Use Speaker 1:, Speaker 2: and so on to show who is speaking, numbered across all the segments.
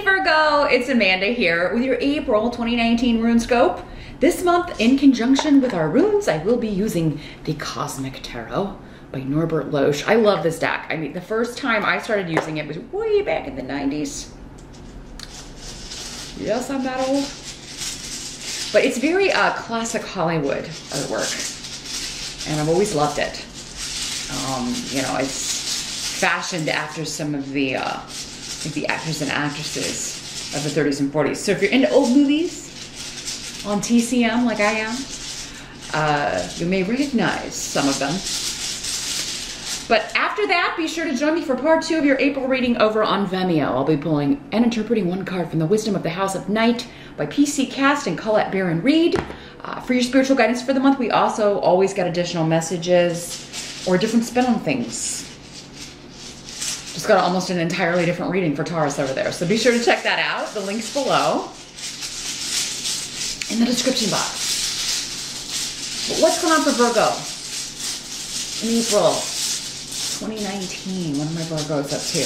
Speaker 1: Virgo, it's Amanda here with your April 2019 RuneScope. This month, in conjunction with our runes, I will be using the Cosmic Tarot by Norbert Loesch. I love this deck. I mean, the first time I started using it was way back in the 90s. Yes, I'm that old. But it's very classic Hollywood artwork, and I've always loved it. You know, it's fashioned after some of the actors and actresses of the 30s and 40s. So if you're into old movies on TCM like I am, you may recognize some of them. But after that, be sure to join me for part 2 of your April reading over on Vimeo. I'll be pulling and interpreting one card from the Wisdom of the House of Night by PC Cast and Colette Baron Reed. For your spiritual guidance for the month, we also always get additional messages or a different spin on things. Just got almost an entirely different reading for Taurus over there. So be sure to check that out. The link's below in the description box. But what's going on for Virgo in April 2019? What are my Virgos up to?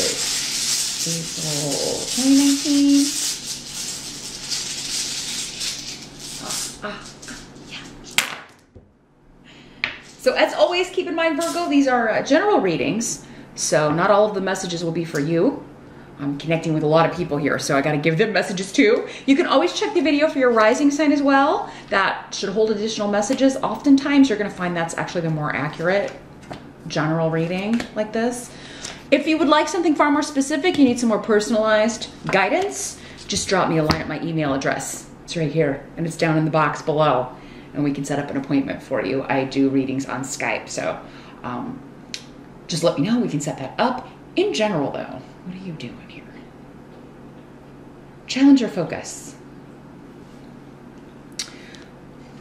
Speaker 1: April 2019. Yeah. So as always, keep in mind, Virgo, these are general readings. So not all of the messages will be for you. I'm connecting with a lot of people here, so I gotta give them messages too. You can always check the video for your rising sign as well. That should hold additional messages. Oftentimes you're gonna find that's actually the more accurate general reading like this. If you would like something far more specific, you need some more personalized guidance, just drop me a line at my email address. It's right here, and it's down in the box below, and we can set up an appointment for you. I do readings on Skype, so just let me know. We can set that up. In general, though, what are you doing here? Challenge or focus?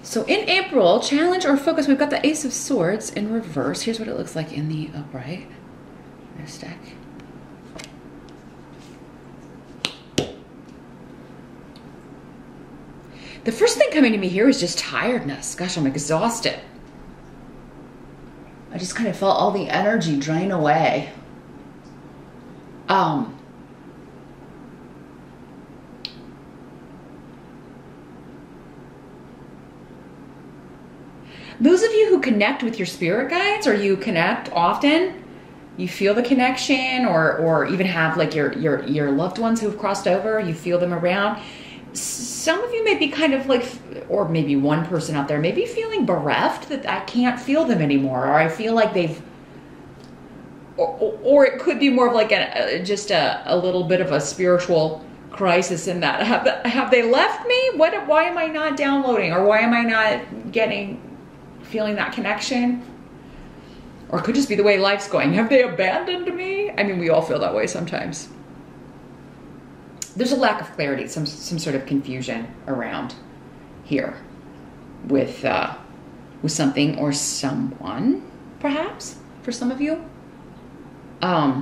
Speaker 1: So in April, challenge or focus, we've got the Ace of Swords in reverse. Here's what it looks like in the upright. This deck. The first thing coming to me here is just tiredness. Gosh, I'm exhausted. I just kind of felt all the energy drain away. Those of you who connect with your spirit guides, or you connect often, you feel the connection, or even have like your loved ones who've crossed over, you feel them around. Some of you may be kind of like, or maybe one person out there may be feeling bereft that I can't feel them anymore, or I feel like they've, or it could be more of like just a little bit of a spiritual crisis in that. Have they left me? Why am I not downloading, or why am I not feeling that connection? Or it could just be the way life's going. Have they abandoned me? I mean, we all feel that way sometimes. There's a lack of clarity, some sort of confusion around here with something or someone, perhaps, for some of you. I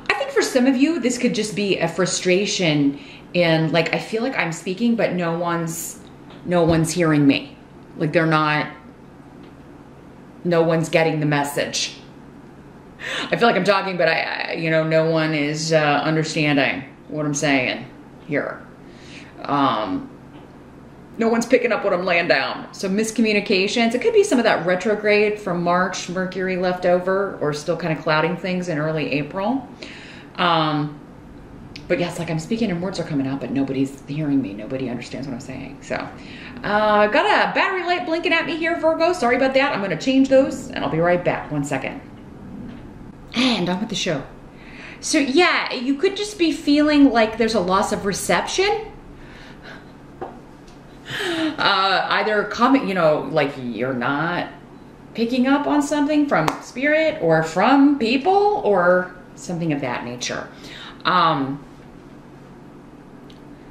Speaker 1: think for some of you, this could just be a frustration in, like, I feel like I'm speaking, but no one's hearing me. Like no one's getting the message. I feel like I'm talking, but no one is understanding what I'm saying here. No one's picking up what I'm laying down. So miscommunications. It could be some of that retrograde from March, Mercury left over, or still kind of clouding things in early April. But yes, like I'm speaking and words are coming out, but nobody's hearing me. Nobody understands what I'm saying. So I've got a battery light blinking at me here, Virgo. Sorry about that. I'm going to change those, and I'll be right back. 1 second. And on with the show. So yeah, you could just be feeling like there's a loss of reception. Either comment, like you're not picking up on something from spirit or from people or something of that nature.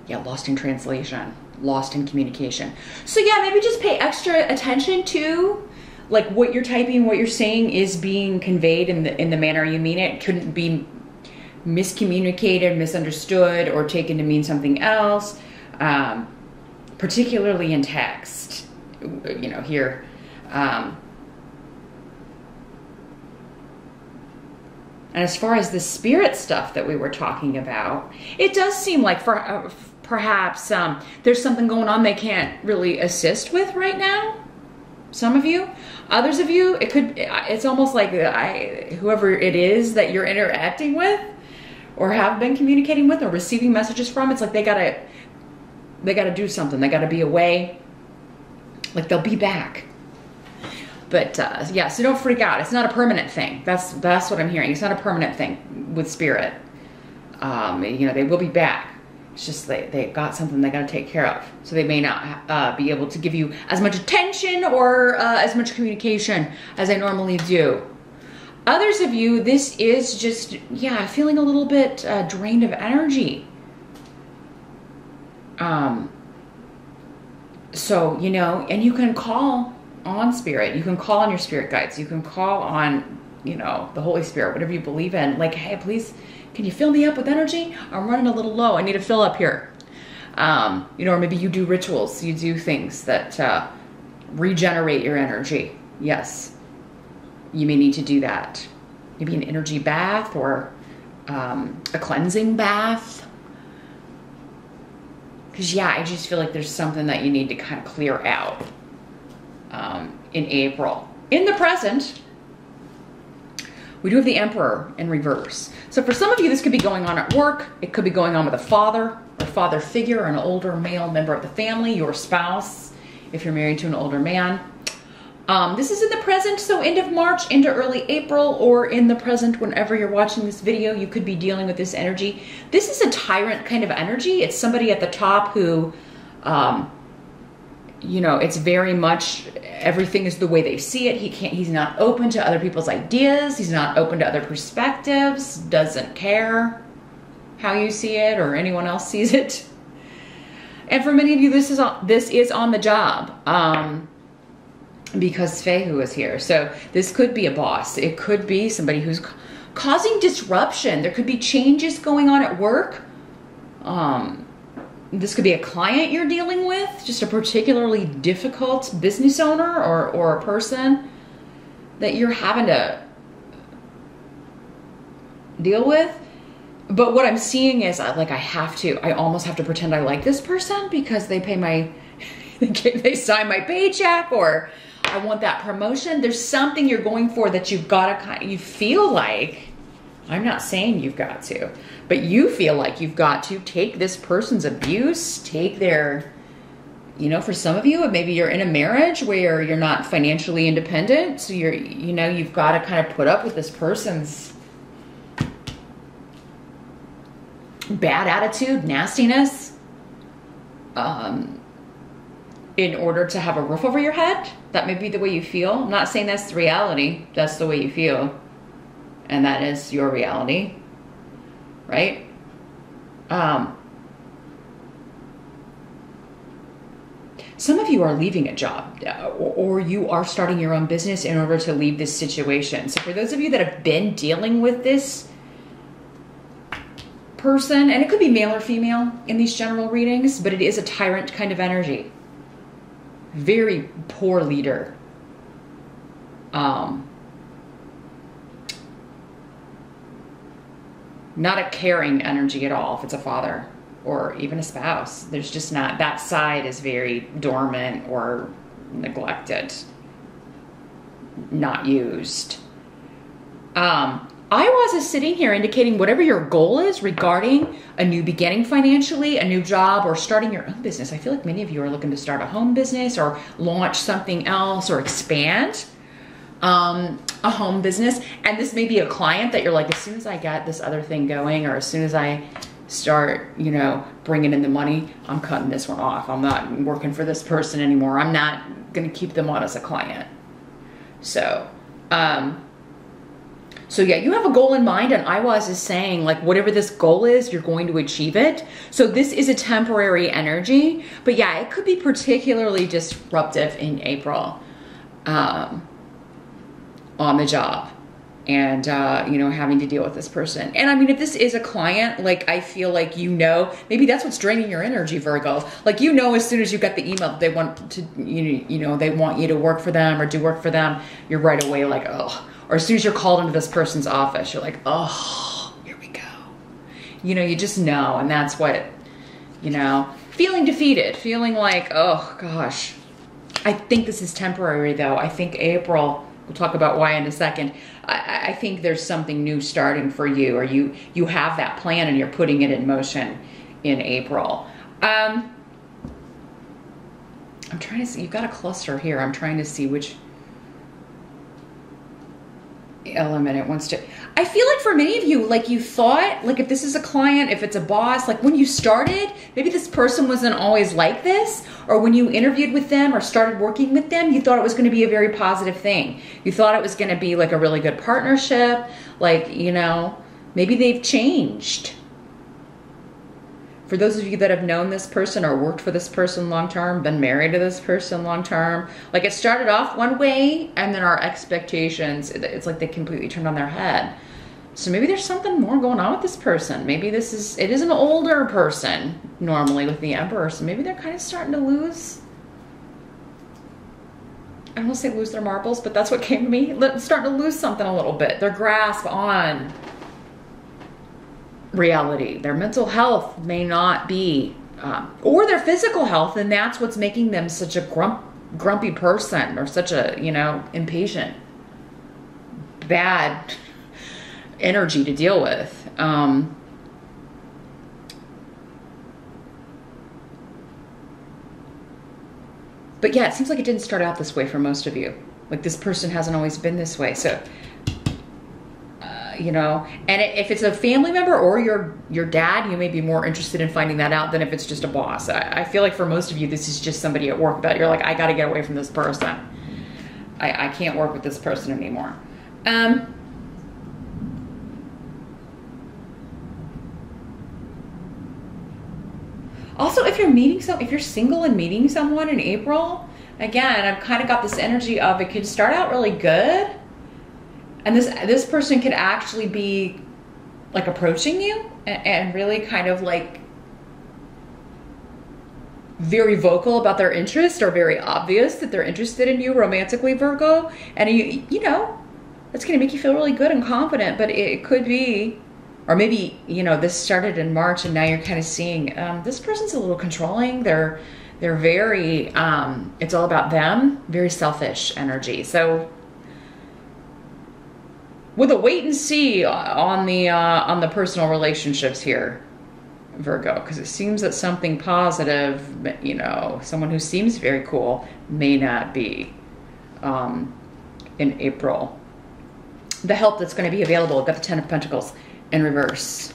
Speaker 1: Yeah, lost in translation, lost in communication. So yeah, maybe just pay extra attention to like what you're typing, what you're saying is being conveyed in the manner you mean it. Couldn't be miscommunicated, misunderstood, or taken to mean something else, particularly in text. Here. And as far as the spirit stuff that we were talking about, it does seem like for perhaps there's something going on they can't really assist with right now. Some of you. Others of you, it's almost like whoever it is that you're interacting with or have been communicating with or receiving messages from, it's like they gotta do something. They gotta be away. Like they'll be back. But yeah, so don't freak out. It's not a permanent thing. That's what I'm hearing. It's not a permanent thing with spirit. You know, they will be back. It's just they got something they got to take care of. So they may not be able to give you as much attention or as much communication as they normally do. Others of you, this is just, yeah, feeling a little bit drained of energy. So, you know, and you can call on spirit. You can call on your spirit guides. You can call on, you know, the Holy Spirit, whatever you believe in. Like, hey, please, can you fill me up with energy? I'm running a little low. I need to fill up here. You know, or maybe you do rituals. You do things that regenerate your energy. Yes, you may need to do that. Maybe an energy bath or a cleansing bath. Because, yeah, I just feel like there's something that you need to kind of clear out in April. In the present, we do have the Emperor in reverse. So for some of you, this could be going on at work. It could be going on with a father or father figure, an older male member of the family, your spouse, if you're married to an older man. This is in the present, so end of March into early April, or in the present whenever you're watching this video, you could be dealing with this energy. This is a tyrant kind of energy. It's somebody at the top who, you know, it's very much everything is the way they see it. He's not open to other people's ideas. He's not open to other perspectives, doesn't care how you see it or anyone else sees it. And for many of you, this is on the job. Because Fehu is here. So this could be a boss. It could be somebody who's causing disruption. There could be changes going on at work. This could be a client you're dealing with, just a particularly difficult business owner or a person that you're having to deal with. But what I'm seeing is I almost have to pretend I like this person because they pay they sign my paycheck, or I want that promotion. There's something you're going for that you've got to, you feel like, I'm not saying you've got to, but you feel like you've got to take this person's abuse, take their, you know, for some of you, maybe you're in a marriage where you're not financially independent. So you've got to kind of put up with this person's bad attitude, nastiness, in order to have a roof over your head. That may be the way you feel. I'm not saying that's the reality. That's the way you feel. And that is your reality. Right? Some of you are leaving a job, or you are starting your own business in order to leave this situation. So for those of you that have been dealing with this person, and it could be male or female in these general readings, but it is a tyrant kind of energy. Very poor leader. Not a caring energy at all if it's a father or even a spouse. There's just not, that side is very dormant or neglected, not used. Iwas is sitting here indicating whatever your goal is regarding a new beginning financially, a new job, or starting your own business. I feel like many of you are looking to start a home business or launch something else or expand a home business. And this may be a client that you're like, as soon as I get this other thing going, or as soon as I start, you know, bringing in the money, I'm cutting this one off. I'm not working for this person anymore. I'm not going to keep them on as a client. So yeah, you have a goal in mind, and Iwas is saying, like, whatever this goal is, you're going to achieve it. So this is a temporary energy, but yeah, it could be particularly disruptive in April on the job, and you know, having to deal with this person. And I mean, if this is a client, like, I feel like, you know, maybe that's what's draining your energy, Virgo. Like, you know, as soon as you get the email that they want to, you know, they want you to work for them or do work for them, you're right away like, oh. Or as soon as you're called into this person's office, you're like, oh, here we go. You know, you just know. And that's what, you know, feeling defeated, feeling like, oh gosh. I think this is temporary though. I think April, we'll talk about why in a second. I think there's something new starting for you, or you have that plan and you're putting it in motion in April. I'm trying to see, you've got a cluster here. I'm trying to see which element it wants to. I feel like for many of you, like you thought, like if this is a client, if it's a boss, like when you started, maybe this person wasn't always like this, or when you interviewed with them or started working with them, you thought it was going to be a very positive thing. You thought it was going to be like a really good partnership, like, you know, maybe they've changed. For those of you that have known this person or worked for this person long-term, been married to this person long-term, like it started off one way and then our expectations, it's like they completely turned on their head. So maybe there's something more going on with this person. Maybe it is an older person normally with the Emperor. So maybe they're kind of starting to lose, I don't want to say lose their marbles, but that's what came to me. Starting to lose something a little bit. Their grasp on reality. Their mental health may not be, or their physical health, and that's what's making them such a grumpy person, or such a, you know, impatient, bad energy to deal with. But yeah, it seems like it didn't start out this way for most of you. Like this person hasn't always been this way. So you know, and if it's a family member or your dad, you may be more interested in finding that out than if it's just a boss. I feel like for most of you, this is just somebody at work that you're like, I got to get away from this person. I can't work with this person anymore. Also, if you're single and meeting someone in April, again, I've kind of got this energy of it could start out really good. And this person could actually be like approaching you and really kind of like very vocal about their interest, or very obvious that they're interested in you romantically, Virgo. And you know, it's going to make you feel really good and confident, but it could be, or maybe, you know, this started in March and now you're kind of seeing this person's a little controlling. They're very, it's all about them, very selfish energy. So with a wait and see on the personal relationships here, Virgo, because it seems that something positive, you know, someone who seems very cool may not be in April. The help that's going to be available, we've got the Ten of Pentacles in reverse.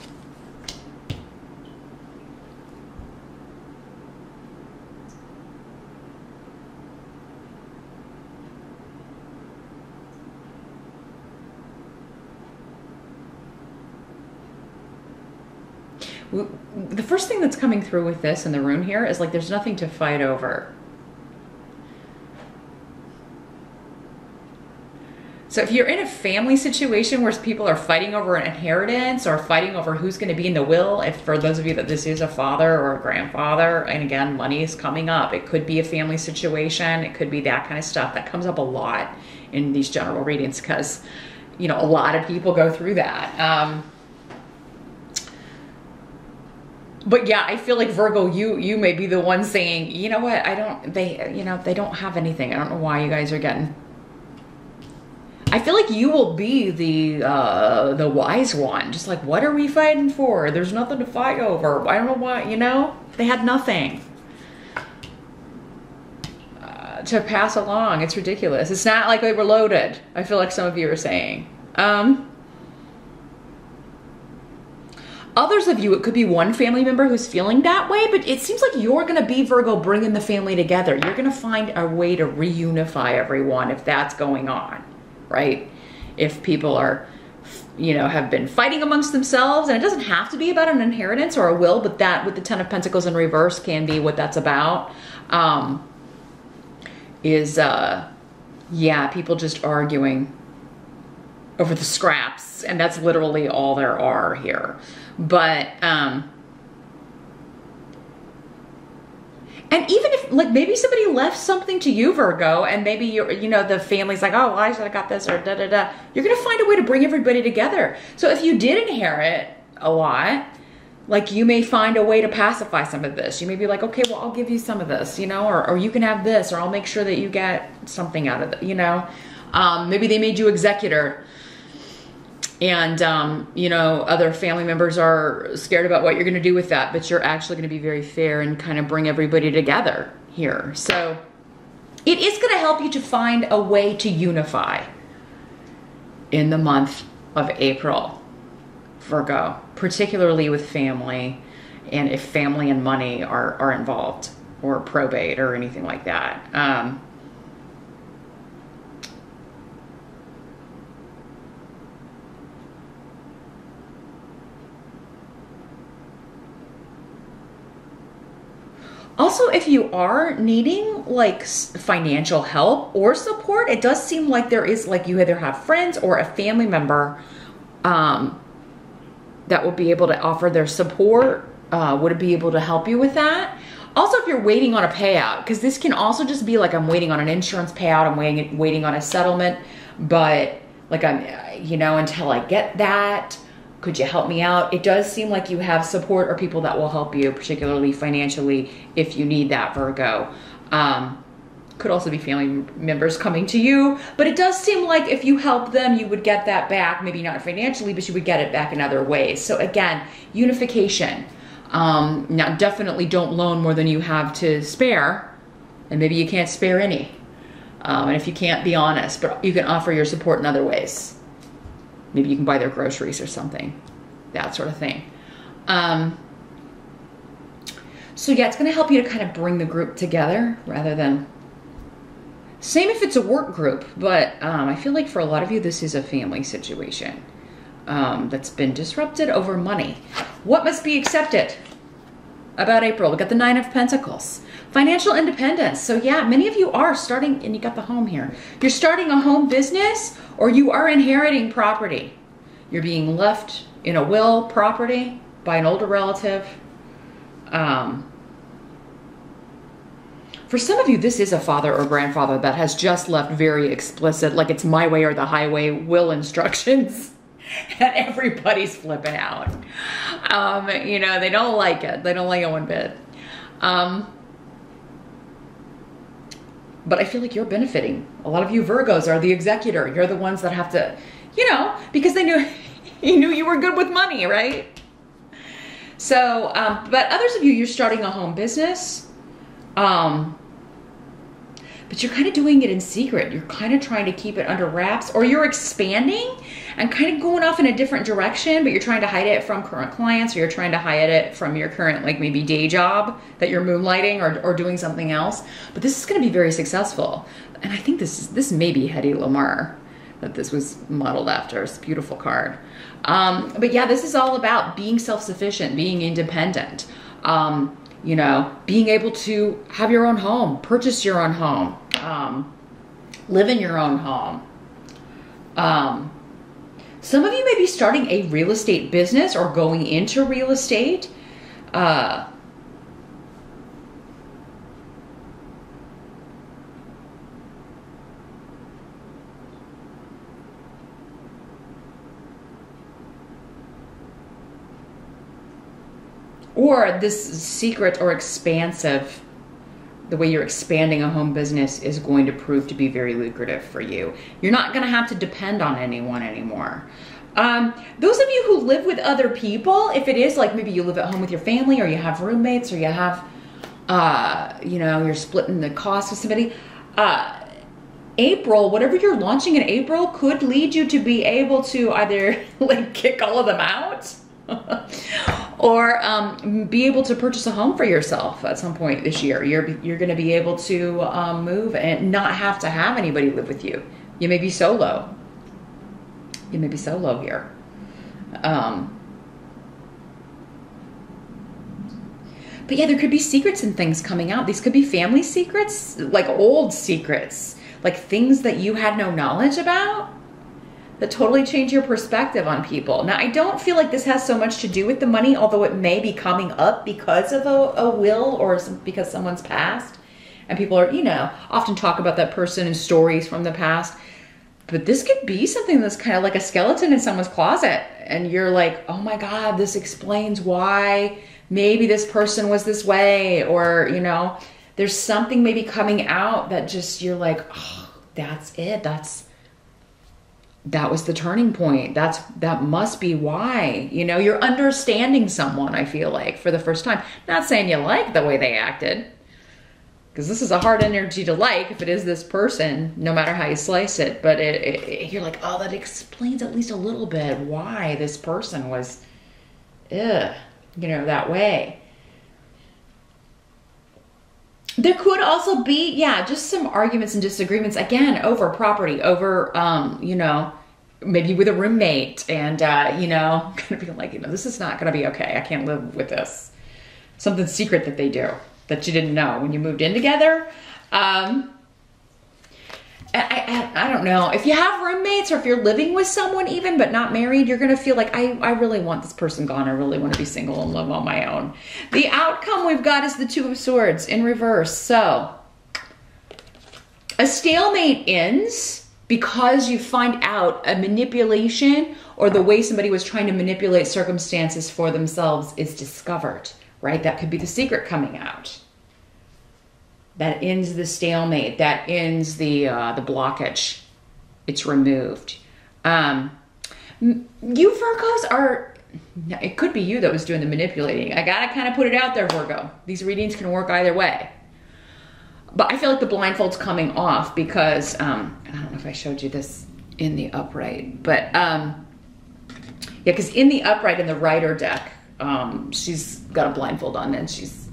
Speaker 1: The first thing that's coming through with this in the rune here is like there's nothing to fight over. So if you're in a family situation where people are fighting over an inheritance or fighting over who's going to be in the will, if for those of you that this is a father or a grandfather, and again, money is coming up. It could be a family situation. It could be that kind of stuff. That comes up a lot in these general readings because, you know, a lot of people go through that. But yeah, I feel like Virgo, you may be the one saying, you know what, they don't have anything. I don't know why you guys are getting. I feel like you will be the wise one. Just like, what are we fighting for? There's nothing to fight over. I don't know why, you know? They had nothing to pass along. It's ridiculous. It's not like they were loaded. I feel like some of you are saying. Others of you, it could be one family member who's feeling that way, but it seems like you're going to be, Virgo, bringing the family together. You're going to find a way to reunify everyone if that's going on, right? If people are, you know, have been fighting amongst themselves, and it doesn't have to be about an inheritance or a will, but that with the Ten of Pentacles in reverse can be what that's about, yeah, people just arguing over the scraps, and that's literally all there are here. But And even if, like, maybe somebody left something to you, Virgo, and maybe the family's like, oh, well, I should have got this, or da da da. You're gonna find a way to bring everybody together. So if you did inherit a lot, like, you may find a way to pacify some of this. You may be like, okay, well, I'll give you some of this, or you can have this, or I'll make sure that you get something out of it, maybe they made you executor. And, other family members are scared about what you're going to do with that, but you're actually going to be very fair and kind of bring everybody together here. So it is going to help you to find a way to unify in the month of April, Virgo, particularly with family, and if family and money are involved, or probate or anything like that. Also, if you are needing like financial help or support, it does seem like there is, like, you either have friends or a family member that will be able to offer their support, would be able to help you with that. Also, if you're waiting on a payout, because this can also just be like, I'm waiting on an insurance payout, I'm waiting on a settlement, but like, I'm, until I get that, could you help me out? It does seem like you have support or people that will help you, particularly financially, if you need that, Virgo. Could also be family members coming to you, but it does seem like if you help them, you would get that back, maybe not financially, but you would get it back in other ways. So again, unification. Now, definitely don't loan more than you have to spare, and maybe you can't spare any. And if you can't, be honest, but you can offer your support in other ways. Maybe you can buy their groceries or something, that sort of thing. So yeah, it's going to help you to kind of bring the group together rather than, same if it's a work group, but I feel like for a lot of you, this is a family situation that's been disrupted over money. What must be accepted about April? We got the 9 of Pentacles. Financial independence. So yeah, many of you are starting, and you got the home here. You're starting a home business, or you are inheriting property. You're being left in a will property by an older relative. For some of you, this is a father or grandfather that has just left very explicit, like it's my way or the highway will instructions. And everybody's flipping out. They don't like it. They don't like it one bit. But I feel like you're benefiting. A lot of you Virgos are the executor. You're the ones that have to, because they knew you were good with money, right? So, but others of you, you're starting a home business. But you're kind of doing it in secret. You're kind of trying to keep it under wraps, or you're expanding and kind of going off in a different direction, but you're trying to hide it from current clients, or you're trying to hide it from your current, like maybe day job that you're moonlighting or doing something else. But this is going to be very successful. And I think this may be Hedy Lamarr that this was modeled after. It's a beautiful card. But yeah, this is all about being self-sufficient, being independent. Being able to have your own home, purchase your own home, live in your own home. Some of you may be starting a real estate business or going into real estate. Or this secret or expansive, the way you're expanding a home business is going to prove to be very lucrative for you. You're not going to have to depend on anyone anymore. Those of you who live with other people, if it is like maybe you live at home with your family, or you have roommates, or you have, you're splitting the cost with somebody. April, whatever you're launching in April could lead you to be able to either like kick all of them out or be able to purchase a home for yourself at some point this year. You're going to be able to move and not have to have anybody live with you. You may be solo. You may be solo here. But yeah, there could be secrets and things coming out. These could be family secrets, like old secrets, like things that you had no knowledge about that totally change your perspective on people. Now, I don't feel like this has so much to do with the money, although it may be coming up because of a will or because someone's passed. And people are, you know, often talk about that person and stories from the past. But this could be something that's kind of like a skeleton in someone's closet. And you're like, oh my God, this explains why maybe this person was this way. Or, you know, there's something maybe coming out that just, you're like, oh, that's it. That was the turning point. That must be why. You know, you're understanding someone, I feel like, for the first time. Not saying you like the way they acted, because this is a hard energy to like if it is this person, no matter how you slice it. But you're like, oh, that explains at least a little bit why this person was, you know, that way. There could also be, yeah, just some arguments and disagreements, again, over property, over, you know, maybe with a roommate, and, you know, kind of be like, you know, this is not going to be okay. I can't live with this. Something secret that they do that you didn't know when you moved in together. I don't know. If you have roommates, or if you're living with someone even, but not married, you're going to feel like, I really want this person gone. I really want to be single and live on my own. The outcome we've got is the Two of Swords in reverse. So a stalemate ends because you find out a manipulation, or the way somebody was trying to manipulate circumstances for themselves is discovered, right? That could be the secret coming out. That ends the stalemate. That ends the blockage. It's removed. You Virgos are, it could be you that was doing the manipulating. I gotta kind of put it out there, Virgo. These readings can work either way. But I feel like the blindfold's coming off because, I don't know if I showed you this in the upright, but yeah, because in the upright in the Rider deck, she's got a blindfold on, and she's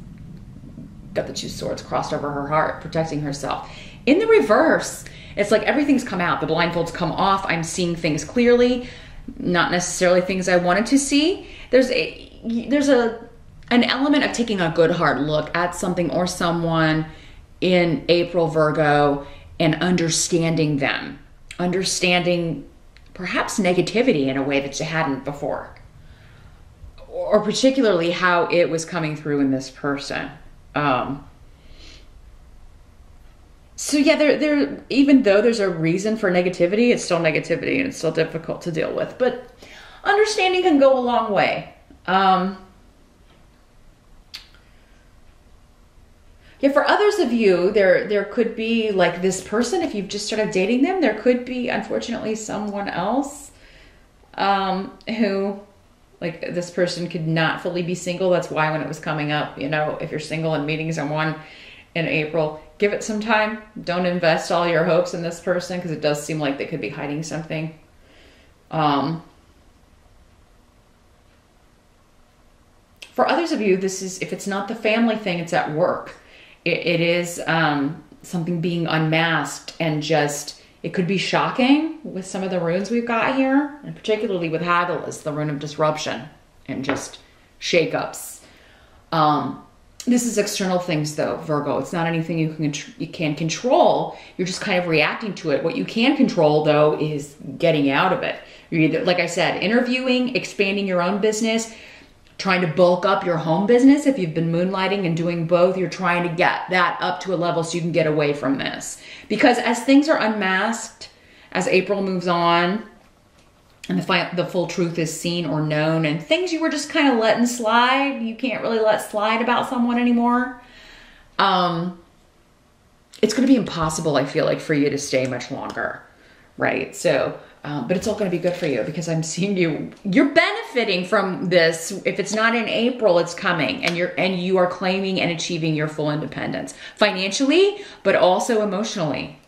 Speaker 1: got the two swords crossed over her heart, protecting herself. In the reverse, it's like everything's come out. The blindfold's come off. I'm seeing things clearly, not necessarily things I wanted to see. There's an element of taking a good hard look at something or someone in April, Virgo, and understanding them. Understanding perhaps negativity in a way that you hadn't before. Or particularly how it was coming through in this person. So yeah, there even though there's a reason for negativity, it's still negativity and it's still difficult to deal with. But understanding can go a long way. Yeah, for others of you, there could be like this person, if you've just started dating them, there could be, unfortunately, someone else who, like, this person could not fully be single. That's why when it was coming up, you know, if you're single and meeting someone in April, give it some time. Don't invest all your hopes in this person, because it does seem like they could be hiding something. For others of you, this is, if it's not the family thing, it's at work. It is something being unmasked, and just, it could be shocking with some of the runes we've got here, and particularly with Haggle is the rune of disruption and just shakeups. This is external things though, Virgo. It's not anything you can control. You're just kind of reacting to it. What you can control though is getting out of it. You're either, like I said, interviewing, expanding your own business, trying to bulk up your home business. If you've been moonlighting and doing both, you're trying to get that up to a level so you can get away from this. Because as things are unmasked, as April moves on, and the full truth is seen or known, and things you were just kind of letting slide, you can't really let slide about someone anymore. It's going to be impossible, I feel like, for you to stay much longer, right? So, but it's all going to be good for you, because I'm seeing you're benefiting from this. If it's not in April, it's coming, and you are claiming and achieving your full independence financially, but also emotionally,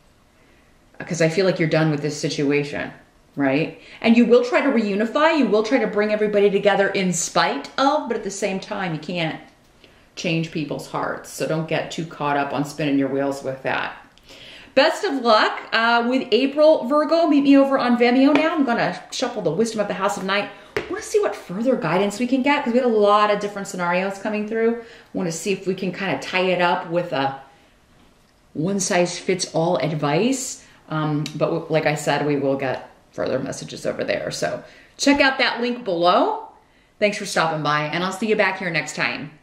Speaker 1: because I feel like you're done with this situation, right? And you will try to reunify. You will try to bring everybody together in spite of, but at the same time, you can't change people's hearts. So don't get too caught up on spinning your wheels with that. Best of luck with April, Virgo. Meet me over on Vimeo now. I'm going to shuffle the Wisdom of the House of Night. I want to see what further guidance we can get, because we had a lot of different scenarios coming through. I want to see if we can kind of tie it up with a one-size-fits-all advice. But like I said, we will get further messages over there. So check out that link below. Thanks for stopping by, and I'll see you back here next time.